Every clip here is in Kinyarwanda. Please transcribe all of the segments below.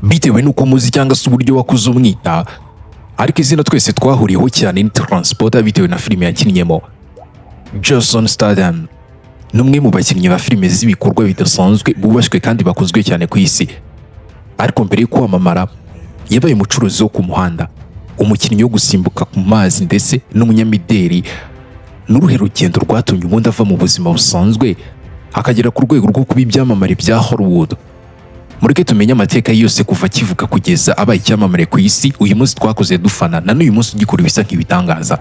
bitewe n'uko muzi cyangwa se uburyo wakuze umwita, ariko izina twese twahuriyeho cyane ni Transporter bitewe na filime yakinnyemo. Jason Statham ni umwe mu bakinnyi ba filime z'ibikorwa bidasanzwe bubashywe kandi bakunzwe cyane ku isi. Ariko mbere yo kwamamara yabaye umucuruzi wo ku muhanda, umukinnyi wo gusimbuka ku mazi ndetse n'umunyamideli. N'uruhe rugendo rwatumye ubundi ava mu buzima busanzwe akagera ku rwego rwo kuba ibyamamare bya Hollywood. Mureke tumenye amateka yose kuva akivuka kugeza abaye icyamamare ku isi. Uyu munsi twakoze dufana na n'uyu munsi ugikora ibisa nk'ibitangaza.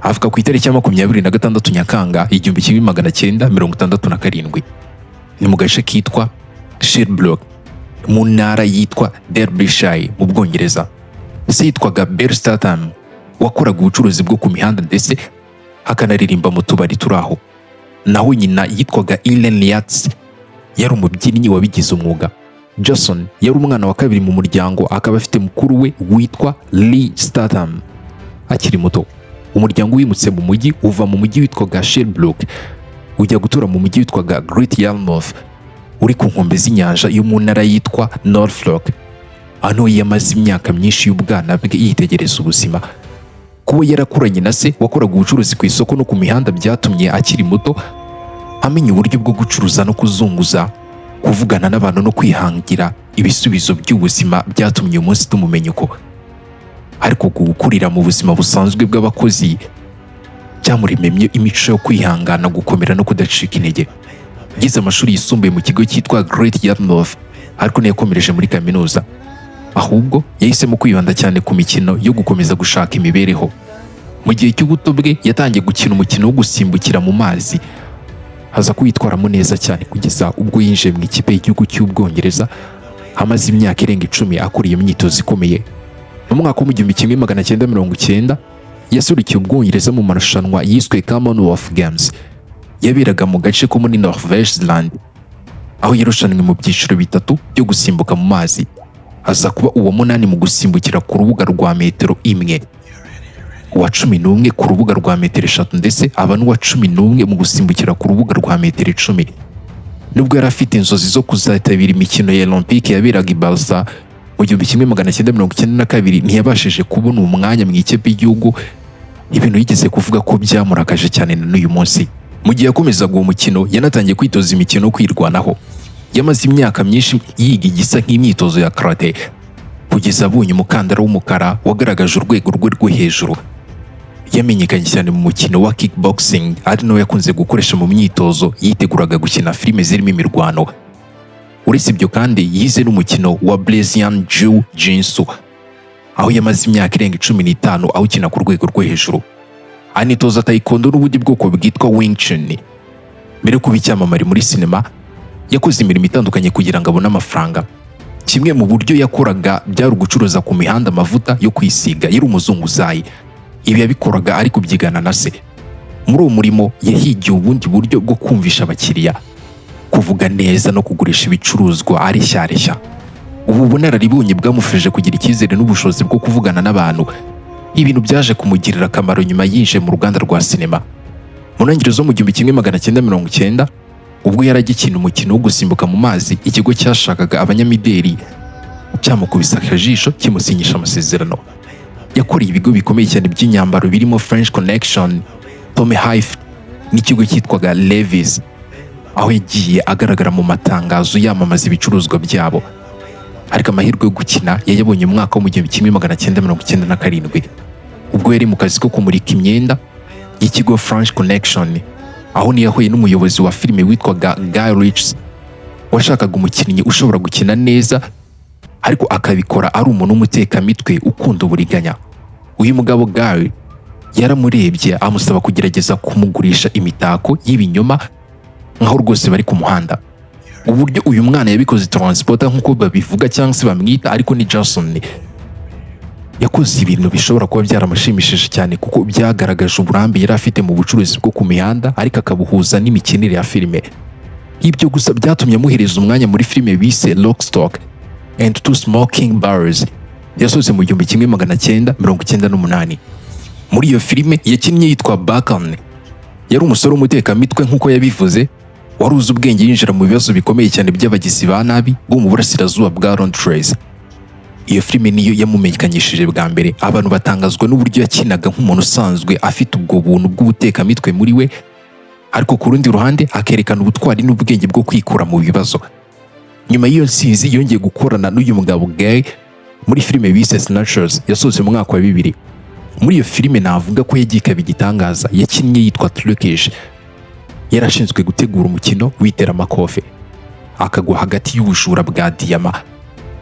Avuka ku itariki ya 26 Nyakanga 1967 ni mu gace kitwa Sherbrooke mu ntara yitwa Derbyshire mu Bwongereza. Se yitwaga Benshi Statham, wakoraga ubucuruzi bwo ku mihanda ndetse akanaririmba mu tubari turaho. Naho nyina yitwaga Ellen Yates, yari umubyinnyi wabigize umwuga. Jason yari umwana wa kabiri mu muryango, akaba afite mukuru we witwa Lee Statham. Akiri muto umuryango wimutse mu mujyi, uva mu mujyi witwaga Sherbrooke ujya gutura mu mujyi witwaga Great Yarmouth uri ku nkombe z'inyanja yo mu ntara yitwa Norfolk. Hano yamaze imyaka myinshi y'ubwana bwe yitegereza ubuzima. Kuba yarakuranye na se wakoraga ubucuruzi ku isoko no ku mihanda byatumye akiri muto amenya uburyo bwo gucuruza no kuzunguza, kuvugana n'abantu no kwihangira ibisubizo by'ubuzima byatumye umunsi tumumenya uko. Ariko gukurira mu buzima busanzwe bw'abakozi byamuremye imico yo kwihangana, gukomera no kudacika intege. Yize amashuri yisumbuye mu kigo cyitwa Great Yarmouth, ariko ntiyakomereje muri kaminuza, ahubwo yahisemo kwibanda cyane ku mikino yo gukomeza gushaka imibereho. Mu gihe cy'ubuto bwe yatangiye gukina umukino wo gusimbukira mu mazi, aza kwitwaramo neza cyane kugeza ubwo yinjiye mu ikipe y'igihugu cy'Ubwongereza. Amaze imyaka irenga 10 akuriye imyitozo ikomeye. Mu mwaka wa 1990 yasurikiye Ubwongereza mu marushanwa yiswe Commonwealth Games yaberaga mu gace ko muri Norvège, aho yarushanwe mu byiciro bitatu byo gusimbuka mu mazi. Aza kuba uwa 8 mu gusimbukira ku rubuga rwa metero 1, uwa 11 ku rubuga rwa metero 3 ndetse aba n'uwa 11 mu gusimbukira ku rubuga rwa metero 10. Nubwo yari afite inzozi zo kuzitabira imikino ya Olympique yaberaga i Barca mu 1992, ntiyabashije kubona umwanya mu ikipe y'igihugu, ibintu yigeze kuvuga ko byamurakaje cyane na n'uyu munsi. Mu gihe yakomezaga uwo mukino yanatangiye kwitoza imikino yo kwirwanaho. Yamaze imyaka myinshi yiga igisa nk'imyitozo ya karate kugeza abonye umukandara w'umukara wagaragaje urwego rwe rwo hejuru. Yamenyekanye cyane mu mukino wa kickboxing, ari nawe yakunze gukoresha mu myitozo yiteguraga gukina filime zirimo imirwano. Uretse ibyo kandi yize n'umukino wa Brazilian Jiu-Jitsu, aho yamaze imyaka irenga 15 awukina ku rwego rwo hejuru. Anitoza taekwondo n'ubundi bwoko bwitwa Wing Chun. Mbere yo kuba icyamamare muri sinema yakoze imirimo itandukanye kugira ngo abone amafaranga. Kimwe mu buryo yakoraga byari ugucuruza ku mihanda amavuta yo kwisiga. Yari umuzunguzayi. Ibi yabikoraga ari kubyigana na se. Muri uwo murimo yahigiye ubundi buryo bwo kumvisha abakiriya, kuvuga neza no kugurisha ibicuruzwa ari shyashya. Ubu bunararibonye bwamufashije kugira icyizere n'ubushobozi bwo kuvugana n'abantu. Ibintu byaje kumugirira akamaro nyuma yinjiye mu ruganda rwa sinema. Mu ntangiriro zo mu 1990, ubwo yaragikina umukino wo gusimbuka mu mazi, ikigo cyashakaga abanyamideli cyamukubisa akajisho kimusinyisha amasezerano. Yakoreye ibigo bikomeye cyane by'inyambaro birimo French Connection, Tommy Hilfiger n'ikigo cyitwaga Levi's, aho yagiye agaragara mu matangazo yamamaza ibicuruzwa byabo. Ariko amahirwe yo gukina yayabonye mu mwaka wa 1997 ubwo yari mu kazi ko kumurika imyenda y'ikigo French Connection, aho niyahuye n'umuyobozi wa filime witwaga Guy Ritchie washakaga umukinnyi ushobora gukina neza ariko akabikora ari umuntu w'umutekamitwe ukunda uburiganya. Uyu mugabo Guy yaramurebye amusaba kugerageza kumugurisha imitako y'ibinyoma nkaho rwose bari ku muhanda. Uburyo uyu mwana yabikoze Transporter nk'uko babivuga cyangwa se bamwita, ariko ni Jason, yakoze ibintu bishobora kuba byaramushimishije cyane kuko byagaragaje uburambe yari afite mu bucuruzi bwo ku mihanda, ariko akabuhuza n'imikinire ya filime. Ibyo gusa byatumye amuhereza umwanya muri filime bise Lock, Stock and Two Smoking Barrels yasohotse mu 1998. Muri iyo filime yakinnye yitwa Bahugiye. Yari umusore w'umutekamitwe nk'uko yabivuze, wari uzi ubwenge, yinjira mu bibazo bikomeye cyane by'abagizi ba nabi bo mu burasirazuba bwa Londres. Iyo filime niyo yamumenyekanyishije bwa mbere, abantu batangazwa n'uburyo yakinaga nk'umuntu usanzwe afite ubwo buntu bw'ubutekamitwe muri we, ariko ku rundi ruhande akerekana ubutwari n'ubwenge bwo kwikura mu bibazo. Nyuma y'iyo nsinzi yongeye gukorana n'uyu mugabo Guy muri filime bise Snatchers yasohotse mu mwaka wa 2000. Muri iyo filime navuga ko yagiye ikaba igitangaza. Yakinnye yitwa Turkish, yarashinzwe gutegura umukino w'iteramakofe, akagwa hagati y'ubujura bwa diyama,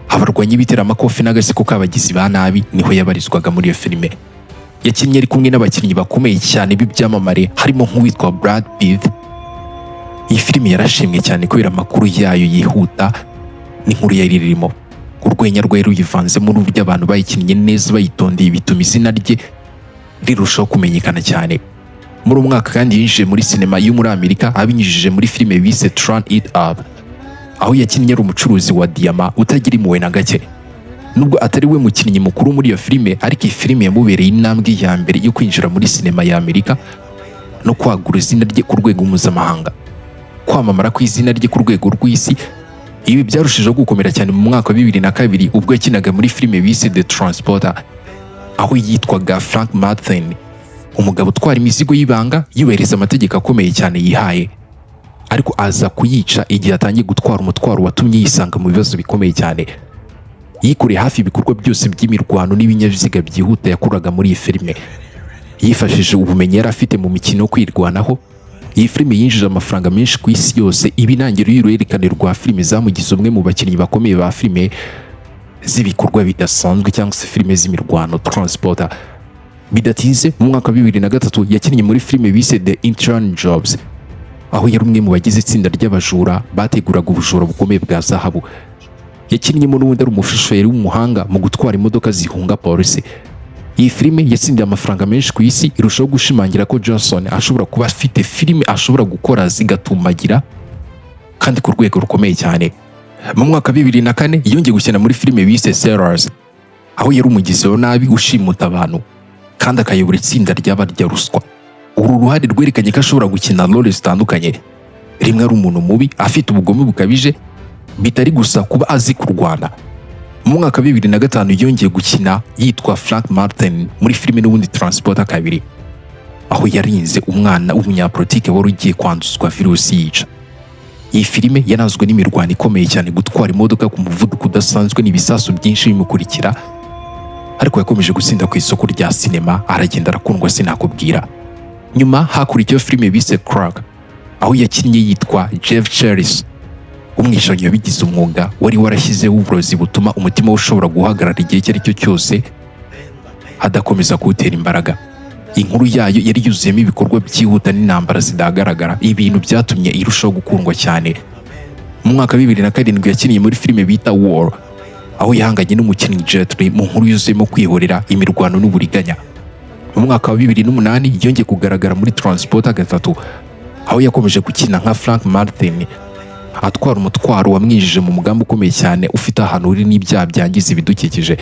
abarwanyi b'iteramakofe n'agasiko k'abagizi ba nabi, niho yabarizwaga muri iyo filime. Yakinnye ari kumwe n'abakinnyi bakomeye cyane b'ibyamamare harimo nk'uwitwa Brad Pitt. Iyi filime yarashimwe cyane kubera amakuru yayo yihuta n'inkuru yari irimo. Urwenya rwari ruyivanzemo n'uburyo abantu bayikinnye neza bayitondeye bituma izina rye rirushaho kumenyekana cyane. Muri umwaka kandi yinjiye muri sinema yo muri Amerika abinyujije muri filime bise Turn It Up, aho yakinnye ari umucuruzi wa diyama utagira impuhwe na gake. Nubwo atari we mukinnyi mukuru muri iyo filime, ariko iyi filime yamubereye intambwe ya mbere yo kwinjira muri sinema ya Amerika no kwagura izina rye ku rwego mpuzamahanga. Kwamamara kw'izina rye ku rwego rw'isi, ibi byarushijeho gukomera cyane mu mwaka wa 2002 ubwo yakinaga muri filime bise The Transporter, aho yitwaga Frank Martin, umugabo utwara imizigo y'ibanga yubahiriza amategeko akomeye cyane yihaye, ariko aza kuyica igihe atangiye gutwara umutwaro watumye yisanga mu bibazo bikomeye cyane. Yikoreye hafi ibikorwa byose by'imirwano n'ibinyabiziga byihuta yakuraga muri iyi filime. Yifashishije ubumenyi yari afite mu mikino yo kwirwanaho, iyi filime yinjije amafaranga menshi ku isi yose. Ibinangiro y'uruhererekane rwa filime zamugize umwe mu bakinnyi bakomeye ba filime z'ibikorwa bidasanzwe cyangwa se filime z'imirwano Transporter. Bidatinze mu mwaka wa 2003 yakinnye muri filime bise The Intern Jobs, aho yari umwe mu bagize itsinda ry'abajura bateguraga ubujura bukomeye bwa zahabu. Yakinnyemo n'ubundi ari umushoferi w'umuhanga mu gutwara imodoka zihunga polisi. Iyi filime yatsindiye amafaranga menshi ku isi, irushaho gushimangira ko Johnson ashobora kuba afite filime ashobora gukora zigatumbagira kandi ku rwego rukomeye cyane. Mu mwaka wa 2004 yongeye gukina muri filime bise Sellers, aho yari umugizi wa nabi ushimuta abantu kandi akayobora itsinda ry'abarya ruswa. Uru ruhare rwerekanye ko ashobora gukina role zitandukanye. Rimwe ari umuntu mubi afite ubugome bukabije, bitari gusa kuba azi kurwana. Mu mwaka wa 2005 yongeye gukina yitwa Frank Martin muri filime n'ubundi Transporter 2, aho yarinze umwana w'umunyapolitike wari ugiye kwanduzwa virusi yica. Iyi filime yanazwe n'imirwano ikomeye cyane, gutwara imodoka ku muvuduko udasanzwe n'ibisasu byinshi bimukurikira, ariko yakomeje gutsinda ku isoko rya sinema, aragenda arakundwa sinakubwira. Nyuma hakurikiyeho filime bise Crack, aho yakinnye yitwa Jeff Cheris, umwishanyi wabigize umwuga wari warashyizeho uburozi butuma umutima we ushobora guhagarara igihe icyo ari cyo cyose adakomeza kuwutera imbaraga. Inkuru yayo yari yuzuyemo ibikorwa byihuta n'intambara zidagaragara, ibintu byatumye irushaho gukundwa cyane. Mu mwaka wa 2007 yakinnye muri filime bita War, aho yahanganye n'umukinnyi Jet Li mu nkuru yuzuyemo kwihorera, imirwano n'uburiganya. Mu mwaka wa 2008 yongeye kugaragara muri Transporter 3, aho yakomeje gukina nka Frank Martin, atwara umutwaro wamwinjije mu mugambi ukomeye cyane ufite ahantu uri n'ibyaha byangiza ibidukikije.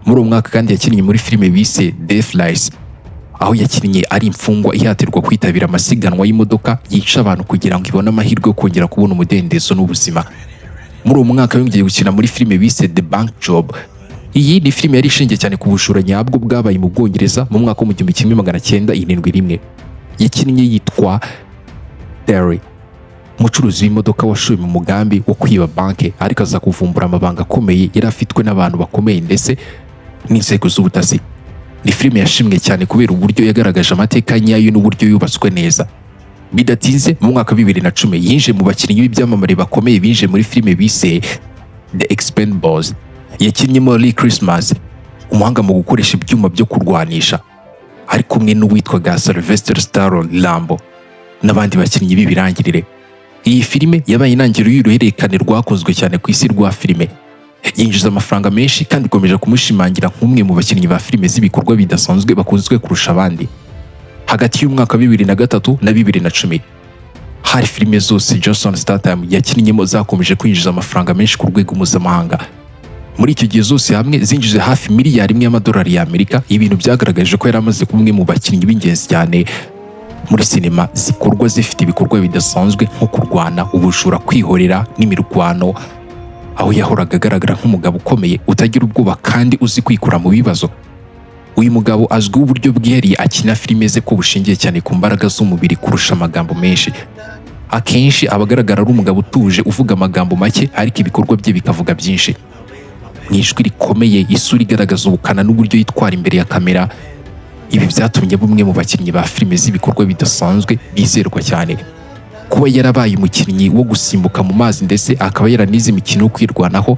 Muri uwo mwaka kandi yakinnye muri filime bise Death Race, aho yakinnye ari imfungwa ihatirwa kwitabira amasiganwa y'imodoka yica abantu kugira ngo ibone amahirwe yo kongera kubona umudendezo n'ubuzima. Muri uwo mwaka yongeye gukina muri filime bise The Bank Job. Iyi ni filime yari ishingiye cyane ku bujura nyabwo bwabaye mu Bwongereza mu mwaka wa 1971. Yakinnye yitwa Terry, umucuruzi w'imodoka washoye mu mugambi wo kwiba banke, ariko aza kuvumbura amabanga akomeye yari afitwe n'abantu bakomeye ndetse n'inzego z'ubutasi. Ni filime yashimwe cyane kubera uburyo yagaragaje amateka nyayo n'uburyo yubatswe neza. Bidatinze mu mwaka wa 2010 yinjiye mu bakinnyi b'ibyamamare bakomeye binjiye muri filime bise The Expendables. Yakinnyemo Lee Christmas, umuhanga mu gukoresha ibyuma byo kurwanisha, ari kumwe n'uwitwaga Sylvester Stallone Rambo n'abandi bakinnyi b'ibirangirire. Iyi filime yabaye intangiriro y'uruhererekane rwakozwe cyane ku isi rwa filime. Yinjiza amafaranga menshi kandi ikomeje kumushimangira nk'umwe mu bakinnyi ba filime z'ibikorwa bidasanzwe bakunzwe kurusha abandi. Hagati y'umwaka wa 2003 na 2010 hari filime zose Statham yakinnyemo zakomeje kwinjiza amafaranga menshi ku rwego mpuzamahanga. Muri icyo gihe zose hamwe zinjije hafi miliyari imwe y'amadolari y'Amerika, ibintu byagaragaje ko yari amaze kuba umwe mu bakinnyi b'ingenzi cyane muri sinema zikorwa zifite ibikorwa bidasanzwe nko kurwana, ubujura, kwihorera n'imirwano aho yahoraga agaragara nk'umugabo ukomeye utagira ubwoba kandi uzi kwikura mu bibazo. Uyu mugabo azwiho uburyo bwihariye akina filime ze ko bushingiye cyane ku mbaraga z'umubiri kurusha amagambo menshi. Akenshi aba agaragara ari umugabo utuje uvuga amagambo make ariko ibikorwa bye bikavuga byinshi. Mu ijwi rikomeye, isura igaragaza ubukana n'uburyo yitwara imbere ya kamera. Ibi byatumye bumwe mu bakinnyi ba filime z'ibikorwa bidasanzwe bizerwa cyane. Kuba yarabaye umukinnyi wo gusimbuka mu mazi ndetse akaba yaranize imikino yo kwirwanaho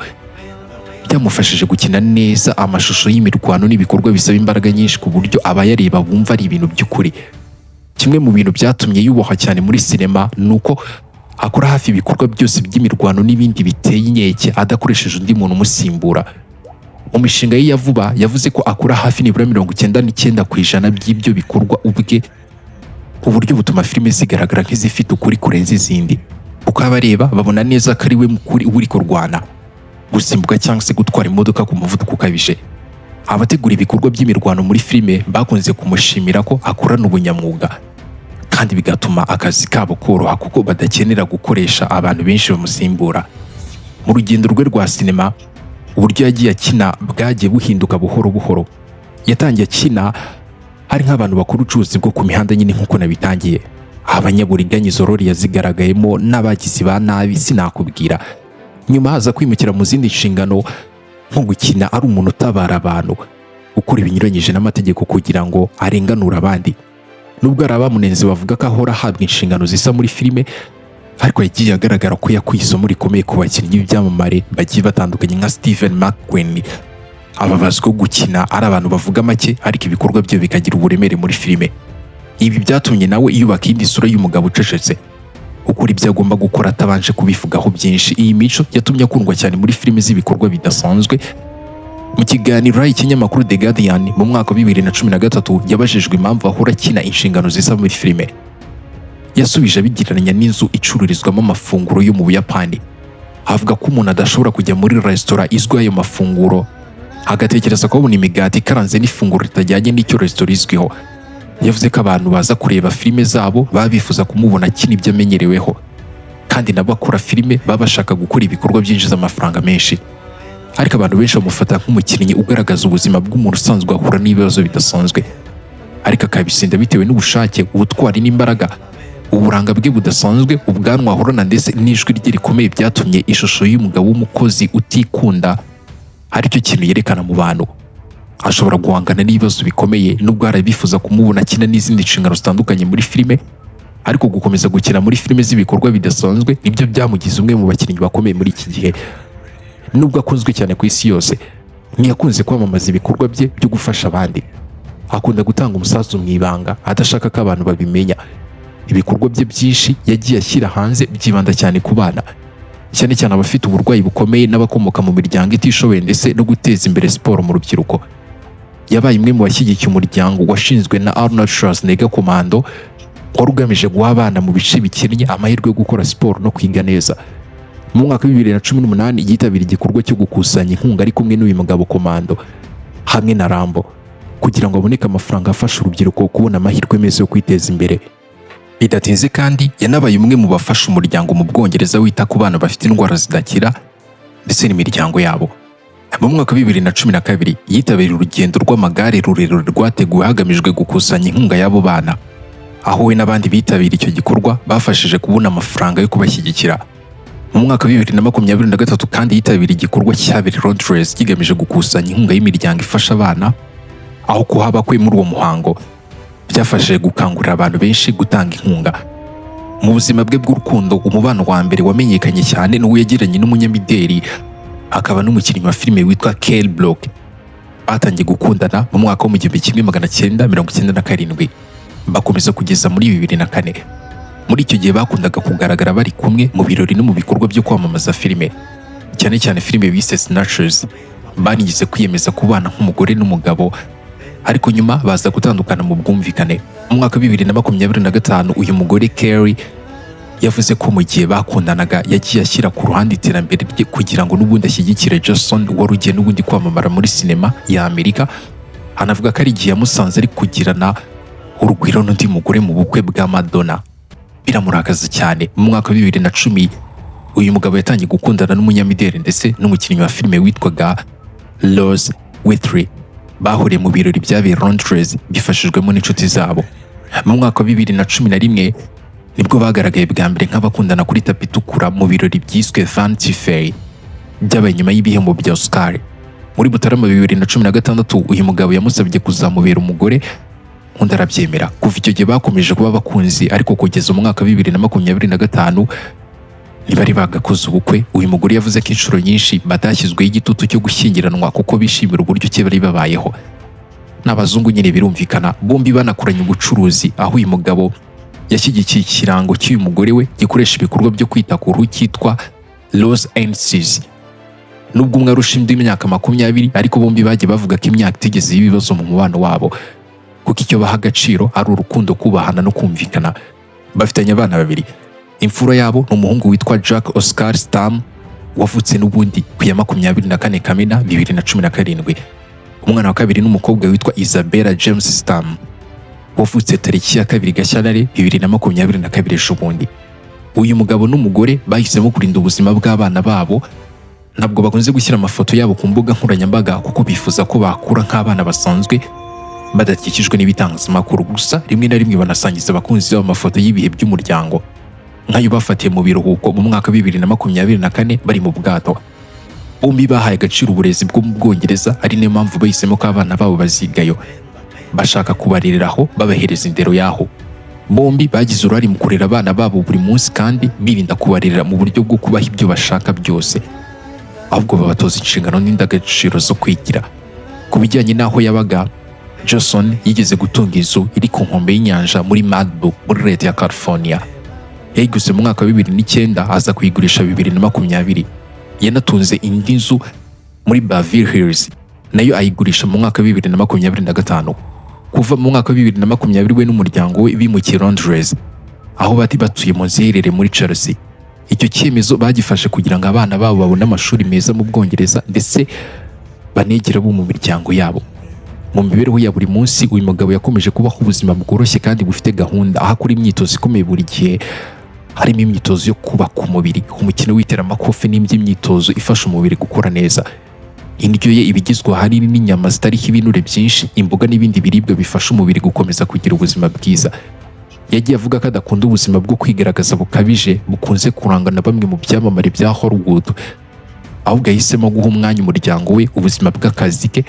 byamufashije gukina neza amashusho y'imirwano n'ibikorwa bisaba imbaraga nyinshi ku buryo abayareba bumva ari ibintu by'ukuri. Kimwe mu bintu byatumye yubahwa cyane muri sinema ni uko akora hafi ibikorwa byose by'imirwano n'ibindi biteye inkeke adakoresheje undi muntu umusimbura. Mu mishinga ye ya vuba yavuze ko akora hafi nibura 99% by'ibyo bikorwa ubwe, uburyo butuma filime zigaragara nk'izifite ukuri kurenza izindi, kuko abareba babona neza ko ari we mukuri uri kurwana, gusimbuka cyangwa se gutwara imodoka ku muvuduko ukabije. Abategura ibikorwa by'imirwano muri filime bakunze kumushimira ko akorana ubunyamwuga, kandi bigatuma akazi kabo koroha kuko badakenera gukoresha abantu benshi bamusimbura. Mu rugendo rwe rwa sinema, uburyo yagiye akina bwagiye buhinduka buhoro buhoro. Yatangiye akina hari nk'abantu bakora ubucuruzi bwo ku mihanda nyine nk'uko nabitangiye, abanyaburiganya zorori yazigaragayemo n'abagizi ba nabi sinakubwira. Nyuma haza kwimukira mu zindi nshingano nko gukina ari umuntu utabara abantu, gukora ibinyuranyije n'amategeko kugira ngo arenganure abandi. Nubwo hari abamunenze bavuga ko ahora ahabwa inshingano zisa muri filime, ariko yagiye agaragara ko yakuye isomo rikomeye ku bakinnyi b'ibyamamare bagiye batandukanye nka Stephen McQueen. Aba bazwiho gukina ari abantu bavuga make ariko ibikorwa bye bikagira uburemere muri filime. Ibi byatumye nawe yubaka indi sura y'umugabo ucecetse, ukora ibyo agomba gukora atabanje kubivugaho byinshi. Iyi mico yatumye akundwa cyane muri filime z'ibikorwa bidasanzwe. Mu kiganiro ikinyamakuru The Guardian mu mwaka wa 2013 yabajijwe impamvu ahora akina inshingano zisa muri filime, yasubije abigereranya n'inzu icururizwamo amafunguro yo mu Buyapani. Avuga ko umuntu adashobora kujya muri resitora izwi ayo mafunguro agatekereza ko abona imigati ikaranze n'ifunguro ritajyanye n'icyo resitora izwiho. Yavuze ko abantu baza kureba filime zabo baba bifuza kumubona akina ibyo amenyereweho, kandi nabo akora filime baba bashaka gukora ibikorwa byinjiza amafaranga menshi. Ariko abantu benshi bamufata nk'umukinnyi ugaragaza ubuzima bw'umuntu usanzwe ahura n'ibibazo bidasanzwe, ariko akabisinda bitewe n'ubushake, ubutwari n'imbaraga. Uburanga bwe budasanzwe, ubwanwa ahorana ndetse n'ijwi rye rikomeye byatumye ishusho y'umugabo w'umukozi utikunda aricyo kintu yerekana mu bantu. Ashobora guhangana n'ibibazo bikomeye nubwo hari abifuza kumubona akina n'izindi nshingano zitandukanye muri filime, ariko gukomeza gukina muri filime z'ibikorwa bidasanzwe nibyo byamugize umwe mu bakinnyi bakomeye muri iki gihe. Nubwo akunzwe cyane ku isi yose, ntiyakunze kwamamaza ibikorwa bye byo gufasha abandi. Akunda gutanga umusanzu mu ibanga adashaka ko abantu babimenya. Ibikorwa bye byinshi yagiye ashyira hanze byibanda cyane ku bana, cyane cyane abafite uburwayi bukomeye n'abakomoka mu miryango itishoboye ndetse no guteza imbere siporo mu rubyiruko. Yabaye imwe mu bashyigikiye umuryango washinzwe na Arnold Schwarzenegger Commando, wari ugamije guha abana mu bice bikennye amahirwe yo gukora siporo no kwiga neza. Mu mwaka wa 2018 yitabira igikorwa cyo gukusanya inkunga ari kumwe n'uyu mugabo Commando hamwe na Rambo kugira ngo aboneke amafaranga afasha urubyiruko kubona amahirwe meza yo kwiteza imbere. Bidatinze kandi yanabaye umwe mu bafasha umuryango mu Bwongereza wita ku bana bafite indwara zidakira ndetse n'imiryango yabo. Mu mwaka wa 2012 yitabiriye urugendo rw'amagare rurerure rwateguwe hagamijwe gukusanya inkunga y'abo bana, aho we n'abandi bitabiriye icyo gikorwa bafashije kubona amafaranga yo kubashyigikira. Mu mwaka wa 2023 kandi yitabiriye igikorwa cyabereye Londres kigamije gukusanya inkunga y'imiryango ifasha abana, aho kuhaba kwe muri uwo muhango byafashije gukangurira abantu benshi gutanga inkunga. Mu buzima bwe bw'urukundo, umubano wa mbere wamenyekanye cyane n'uwo yagiranye n'umunyamideli akaba n'umukinnyi wa filime witwa Kell Block. Batangiye gukundana mu mwaka wa 1997, bakomeza kugeza muri 2004. Muri icyo gihe bakundaga kugaragara bari kumwe mu birori no mu bikorwa byo kwamamaza filime, cyane cyane filime bise Snatchers. Banigeze kwiyemeza kubana nk'umugore n'umugabo, ariko nyuma baza gutandukana mu bwumvikane. Mu mwaka wa 2025 uyu mugore Kerry yavuze ko mu gihe bakundanaga yagiye ashyira ku ruhande iterambere rye kugira ngo n'ubundi ashyigikire Jason wari ugiye n'ubundi kwamamara muri sinema ya Amerika. Anavuga ko ari igihe yamusanze ari kugirana urugwiro n'undi mugore mu bukwe bwa Madonna. Biramurakaza cyane. Mu mwaka wa 2010 uyu mugabo yatangiye gukundana n'umunyamideli ndetse n'umukinnyi wa filime witwaga Ruse de Guerre. Bahuriye mu birori byabereye Londres bifashijwemo n'inshuti zabo. Mu mwaka wa 2011 nibwo bagaragaye bwa mbere nk'abakundana kuri tapi itukura mu birori byiswe Vanity Fair byabaye nyuma y'ibihembo bya Oscar. Muri Mutarama 2016 uyu mugabo yamusabye kuzamubera umugore, undi arabyemera. Kuva icyo gihe bakomeje kuba abakunzi, ariko kugeza mu mwaka wa 2025 ntibari bagakoze ubukwe. Uyu mugore yavuze ko inshuro nyinshi batashyizweho igitutu cyo gushyingiranwa kuko bishimira uburyo ki bari babayeho. N'abazungu nyine birumvikana, bombi banakoranye ubucuruzi, aho uyu mugabo yashyigikiye ikirango cy'uyu mugore we gikoresha ibikorwa byo kwita ku ruhu cyitwa Rose Agencies. Nubwo umwe arusha undi imyaka 20, ariko bombi bagiye bavuga ko imyaka itigeze y'ibibazo mu mubano wabo, kuko icyo baha agaciro ari urukundo, kubahana no kumvikana. Bafitanye abana 2. Imfura yabo ni umuhungu witwa Jack Oscar Statham wavutse n'ubundi ku ya 24 Kamena 2017. Umwana wa kabiri n'umukobwa witwa Isabella James Statham wavutse tariki ya 2 Gashyantare 2022 ejobundi. Uyu mugabo n'umugore bahisemo kurinda ubuzima bw'abana babo. Ntabwo bakunze gushyira amafoto yabo ku mbuga nkoranyambaga kuko bifuza ko bakura nk'abana basanzwe badakikijwe n'ibitangazamakuru. Gusa rimwe na rimwe banasangiza abakunzi babo amafoto y'ibihe by'umuryango, nk'ayo bafatiye mu biruhuko mu mwaka wa 2024 bari mu bwato. Bombi bahaye agaciro uburezi bwo mu Bwongereza, ari niyo mpamvu bahisemo ko abana babo bazigayo. Bashaka kubarereraho, babahereza indero yaho. Bombi bagize uruhare mu kurera abana babo buri munsi, kandi birinda kubarerera mu buryo bwo kubaha ibyo bashaka byose, ahubwo babatoza inshingano n'indangagaciro zo kwigira. Ku bijyanye n'aho yabaga, Johnson yigeze gutunga inzu iri ku nkombe y'inyanja muri Malibu muri leta ya California. Yayiguze mu mwaka wa 2009 aza kuyigurisha 2020. Yanatunze indi nzu muri Baherereye, nayo ayigurisha mu mwaka wa 2025. Kuva mu mwaka wa 2020 we n'umuryango we bimukiye Londres, aho bati batuye mu nzu iherereye muri Chelsea. Icyo cyemezo bagifashe kugira ngo abana babo babone amashuri meza mu Bwongereza ndetse banegera bo mu miryango yabo. Mu mibereho ya buri munsi uyu mugabo yakomeje kubaho ubuzima bworoshye kandi bufite gahunda, aho akora imyitozo ikomeye buri gihe, harimo imyitozo yo kubaka umubiri, umukino w'iteramakofe n'imyitozo ifasha umubiri gukora neza. Indyo ye ibigizwe ahanini n'inyama zitariho ibinure byinshi, imboga n'ibindi biribwa bifasha umubiri gukomeza kugira ubuzima bwiza. Yagiye avuga ko adakunda ubuzima bwo kwigaragaza bukabije bukunze kurangwa na bamwe mu byamamare bya Hollywood, ahubwo yahisemo guha umwanya umuryango we, ubuzima bw'akazi ke,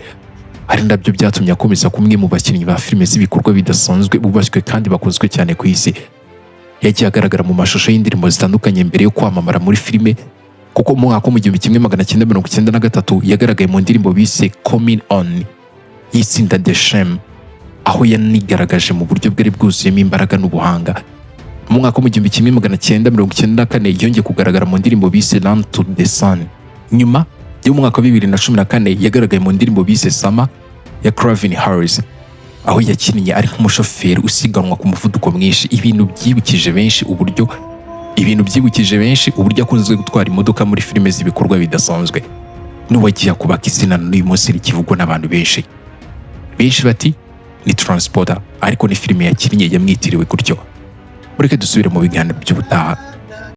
ari nabyo byatumye akomeza kumwe mu bakinnyi ba filime z'ibikorwa bidasanzwe bubashywe kandi bakunzwe cyane ku isi. Yagiye agaragara mu mashusho y'indirimbo zitandukanye mbere yo kwamamara muri filime, kuko mu mwaka wa 1993 yagaragaye mu ndirimbo bise Coming On y'itsinda The Shame, aho yanigaragaje mu buryo bwari bwuzuyemo imbaraga n'ubuhanga. Mu mwaka wa 1994 yongeye kugaragara mu ndirimbo bise Run to the Sun. Nyuma yo mu mwaka wa 2014 yagaragaye mu ndirimbo bise Summer ya Calvin Harris, aho yakinnye ari nk'umushoferi usiganwa ku muvuduko mwinshi. Ibintu byibukije benshi uburyo akunze gutwara imodoka muri filime z'ibikorwa bidasanzwe. N'uwagiye kubaka izina n'uyu munsi rikivugwa n'abantu benshi bati ni Transporter, ariko ni filime yakinnye yamwitiriwe gutyo. Mureke dusubire mu biganiro by'ubutaha.